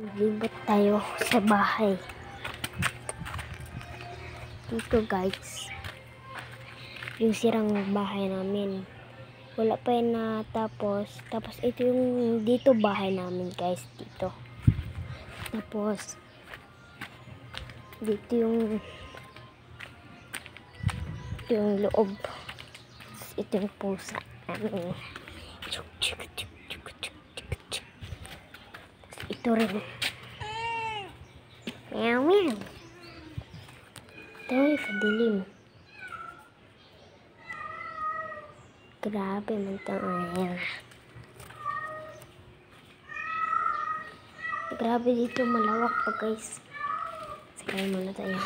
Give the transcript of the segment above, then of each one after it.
Libot tayo sa bahay. Dito guys, yung sirang bahay namin. Wala pa yan natapos. Tapos ito yung dito bahay namin guys. Dito. Tapos dito yung loob. Ito yung pusa namin. Ito rin. Meow meow. Ito ay kadilim. Grabe man ito. Grabe dito, malawak pa guys. Sakay muna tayo.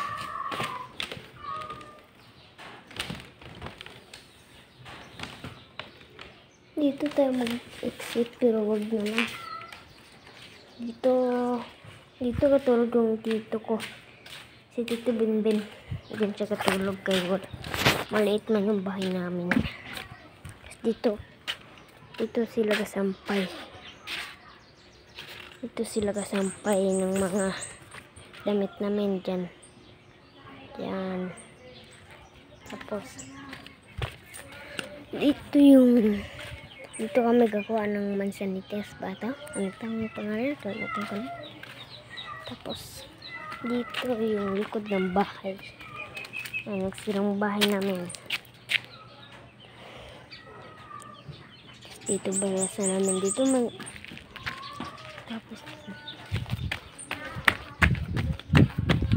Dito tayo mag-exit pero wag naman. Dito katulog yung tito ko. Si Tito Binbin. Diyan siya katulog kayo. Maliit man yung bahay namin. Dito sila kasampay. Dito sila kasampay ng mga damit namin dyan. Yan. Tapos dito kami gagawa ng mansanites bata. Ano tang pangalan ito? Tapos dito yung likod ng bahay. Ang nagsirang bahay namin. Dito balasan namin dito tapos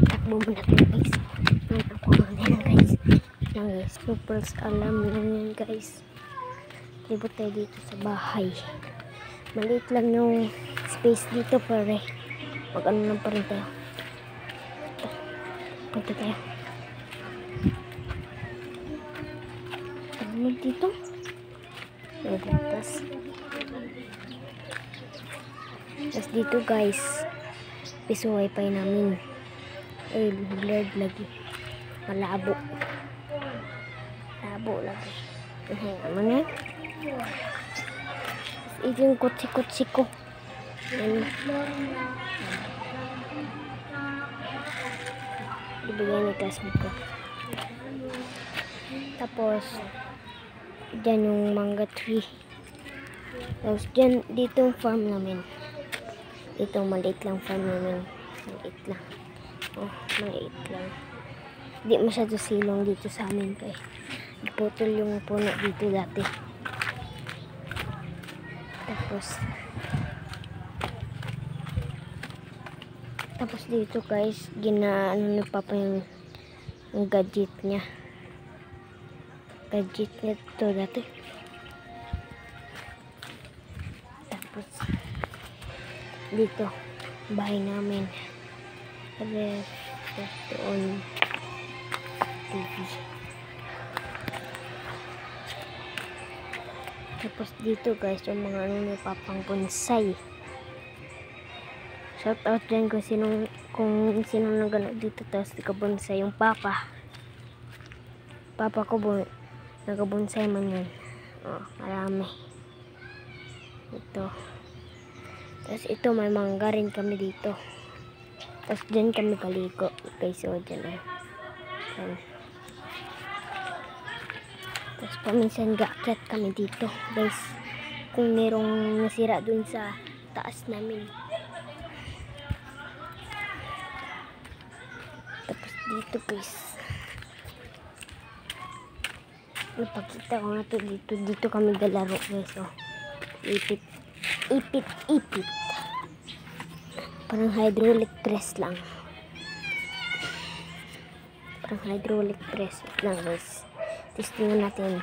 takbo muna tayo guys. Ako lang guys. Super alam lang yan guys. Libot tayo dito sa bahay. Maliit lang yung space dito pare. Pag ano lang pa rin tayo. Punta tayo. Ano dito? Tapos dito guys, piso wifi namin. Ay, blurred lagi. Malabo. Labo lagi. Ano yan? Ito yung kutsi-kutsi ko. Ibigay ni classmate ko. Tapos dyan yung mangga tree. Tapos dyan, dito yung farm namin. Dito maliit lang farm namin. Maliit lang. Oh, maliit lang. Hindi masyado silong dito sa amin kay putol yung puno dito dati. Tapos dito guys, ginaano na papa yung gadget niya. Gadget niya ito dati. Tapos dito, bahay namin. Doon TV. Tapos dito guys, yung mga ano ni papang bonsai. Shout out dyan kung sino nagano dito. Tapos nagka-bonsai yung papa ko nagka-bonsai man yun. Oh, marami ito. Tapos ito may mangga rin kami dito. Tapos dyan kami kaliko guys. So dyan ay tapos paminsan gaakyat kami dito guys kung merong nasira dun sa taas namin. Tapos dito guys, napakita ko nga to dito kami galaro guys. So ipit parang hydraulic press lang guys. Testingin natin.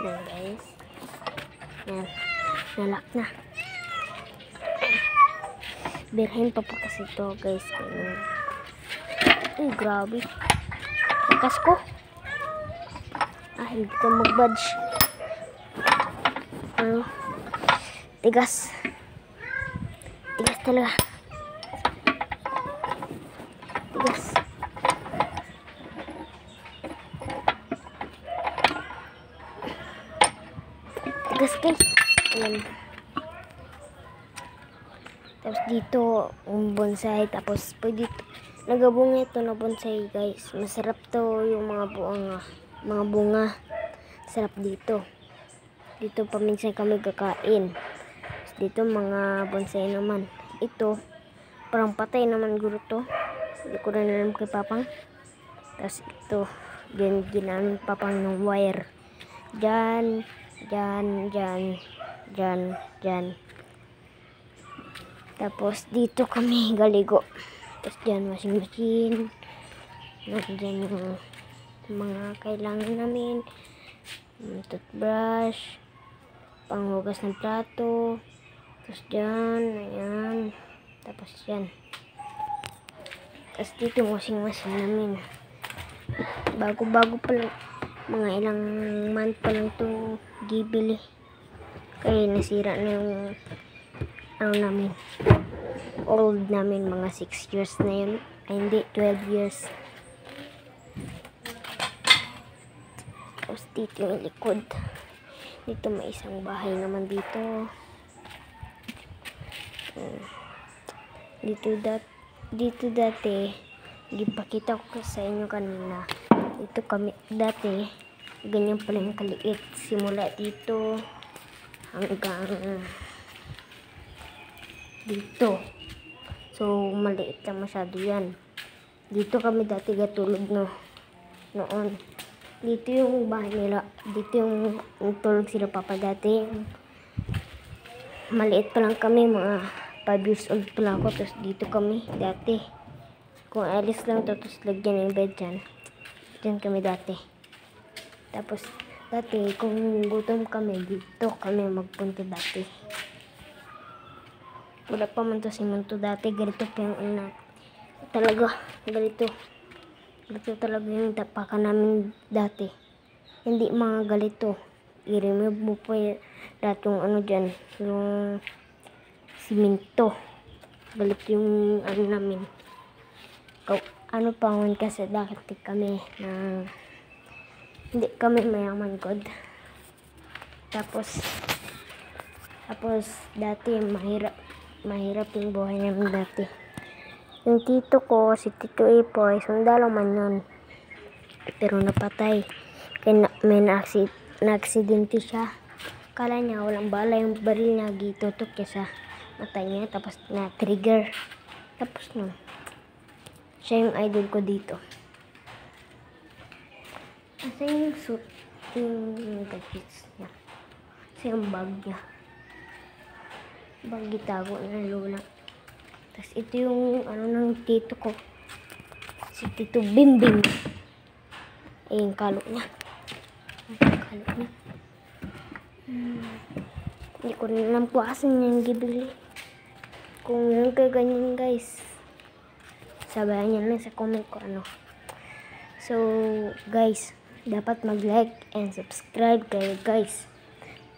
Yan guys. Yan. Nalak na. Birhen pa kasi ito guys. Ay, grabe. Lakas ko. Hindi ko mag-budge. Tigas. Tigas talaga. Tigas. matigas guys. Ayan. Tapos dito, bonsai. Tapos pwede nagabunga ito na bonsai guys. Masarap to yung mga bunga. Sarap dito. Dito paminsan kami kakain. Tapos dito mga bonsai naman. Ito, parang patay naman guro to. Hindi ko rin alam kay Papang. Tapos ito, ginamit Papang ng wire. Diyan. Tapos dito kami galigo. Tapos dyan washing machine. Nandiyan yung mga kailangan namin. Toothbrush. Panghugas ng plato. Tapos dyan. Ayan. Tapos dyan. Tapos dito yung washing machine namin. Bago pa lang. Mga ilang month pa lang ito gibili. Kaya nasira na yung namin. Old namin, mga 6 years na yun. Ay hindi, 12 years. Tapos dito yung likod. Dito may isang bahay naman dito. Dito dati, gipakita ko sa inyo kanina. Dito kami dati, ganyan pala yung kaliit. Simula dito hanggang dito. So, maliit lang masyado yan. Dito kami dati gatulog noon. Dito yung bahay nila. Dito yung tulog sila papa dati. Maliit pa lang kami, mga 5 years old pa lang ako. Tapos dito kami dati. Kung alis lang to, tapos lagyan yung bed dyan. Dyan kami dati. Tapos dati, kung gutom kami, dito kami magpunta dati. Wala pa man to si Munto dati. Ganito pa yung una. Talaga, ganito. Ganito talaga yung tapakan namin dati. Hindi mga ganito. I-remove mo po lahat yung ano dyan. Yung simento. Ganito yung ano namin. Ano pa man kasi dati kami na hindi kami mayaman god. Tapos dati mahirap yung buhay namin dati. Yung tito ko, si Tito Ipoy, sundalo man yun. Pero napatay. Kaya may na-aksidente siya. Kala niya walang bala yung baril niya, gitutok niya sa mata niya. Tapos na-trigger. Tapos no. Siya yung idol ko dito. Kasi yung suit, yung gadgets niya. Kasi yung bag niya. Bag gitago na lola. Tapos ito yung ano ng tito ko. Si Tito Bimbing. Eh, yung kalo niya. Hindi ko rin alam kung asan niya yung gibili. Kung meron kayo ganyan guys, sabayan niyo lang sa comment ko ano. So guys, dapat mag-like and subscribe kayo guys.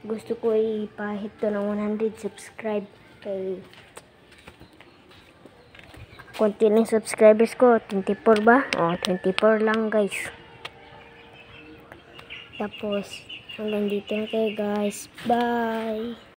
Gusto ko ipahit to ng 100 subscribe kay konti ng subscribers ko, 24 ba? O, 24 lang guys. Tapos hanggang dito na kayo guys. Bye!